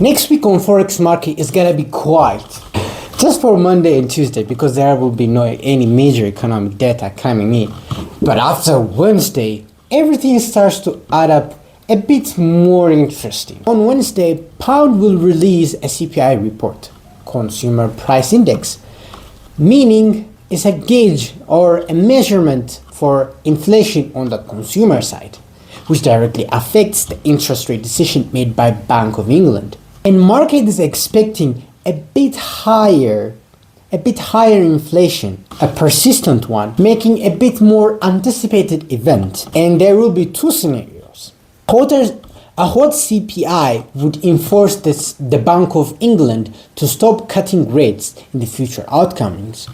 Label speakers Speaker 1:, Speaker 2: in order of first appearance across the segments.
Speaker 1: Next week on Forex market is gonna be quiet. Just for Monday and Tuesday because there will be no any major economic data coming in. But after Wednesday, everything starts to add up a bit more interesting. On Wednesday, Pound will release a CPI report, Consumer Price Index, meaning it's a gauge or a measurement for inflation on the consumer side, which directly affects the interest rate decision made by Bank of England. And market is expecting a bit higher inflation, a persistent one, making a bit more anticipated event. And there will be two scenarios. A hot CPI would enforce the Bank of England to stop cutting rates in the future outcomes.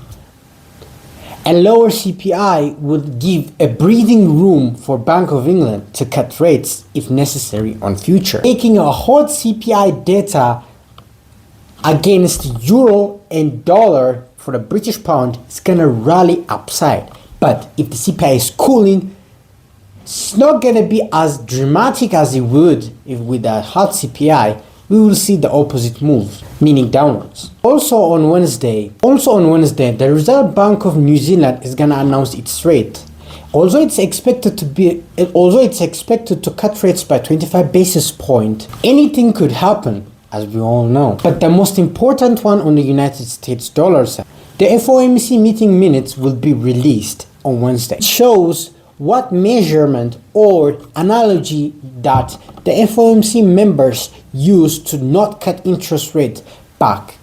Speaker 1: A lower CPI would give a breathing room for Bank of England to cut rates if necessary on future. Taking a hot CPI data against euro and dollar for the British pound is gonna rally upside. But if the CPI is cooling, it's not gonna be as dramatic as it would if with a hot CPI. We will see the opposite move, meaning downwards. Also on Wednesday, the Reserve Bank of New Zealand is gonna announce its rate. Although it's expected to cut rates by 25 basis points, anything could happen, as we all know. But the most important one on the United States dollar side, the FOMC meeting minutes will be released on Wednesday. It shows what measurement or analogy that the FOMC members used to not cut interest rate back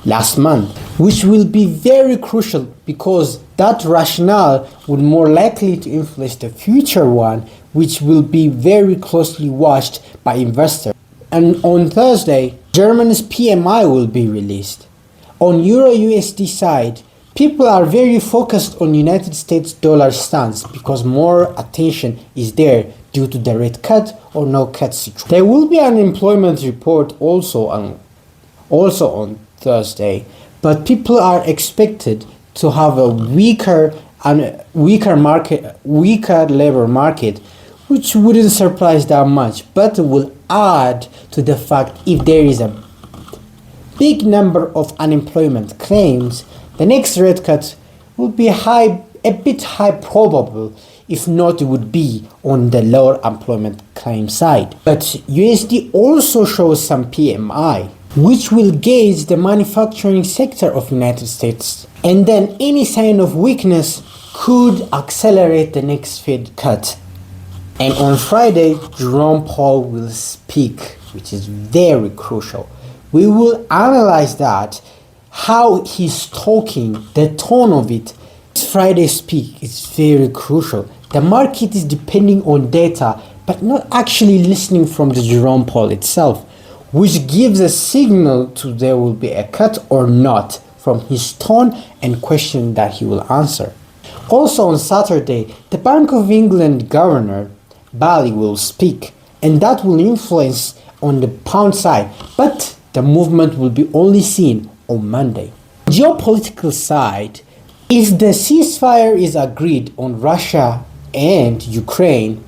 Speaker 1: last month, which will be very crucial because that rationale would more likely to influence the future one, which will be very closely watched by investors. And on Thursday, Germany's PMI will be released. On Euro USD side, people are very focused on United States dollar stance because more attention is there due to the rate cut or no cut situation. There will be an unemployment report also on Thursday, but people are expected to have a weaker labor market, which wouldn't surprise that much, but will add to the fact if there is a big number of unemployment claims, the next rate cut will be a bit high probable. If not, it would be on the lower employment claim side. But USD also shows some PMI, which will gauge the manufacturing sector of United States. And then any sign of weakness could accelerate the next Fed cut. And on Friday, Jerome Powell will speak, which is very crucial. We will analyze that, how he's talking, the tone of it. Friday's speak is very crucial. The market is depending on data, but not actually listening from the Jerome Powell itself, which gives a signal to there will be a cut or not from his tone and question that he will answer. Also on Saturday, the Bank of England Governor Bailey will speak, and that will influence on the pound side, but the movement will be only seen on Monday. Geopolitical side, if the ceasefire is agreed on Russia and Ukraine,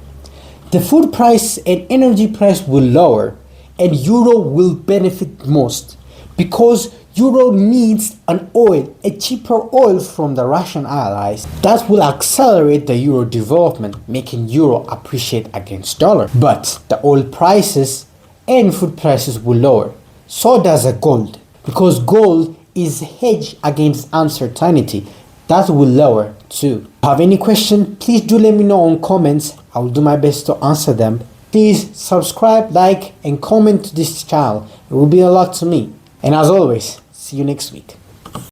Speaker 1: the food price and energy price will lower and euro will benefit most because euro needs a cheaper oil from the Russian allies. That will accelerate the euro development, making euro appreciate against dollar. But the oil prices and food prices will lower. So does the gold, because gold is hedged against uncertainty. That will lower too. If you have any question, please do let me know on comments. I will do my best to answer them. Please subscribe, like, and comment to this channel. It will be a lot to me. And as always, see you next week.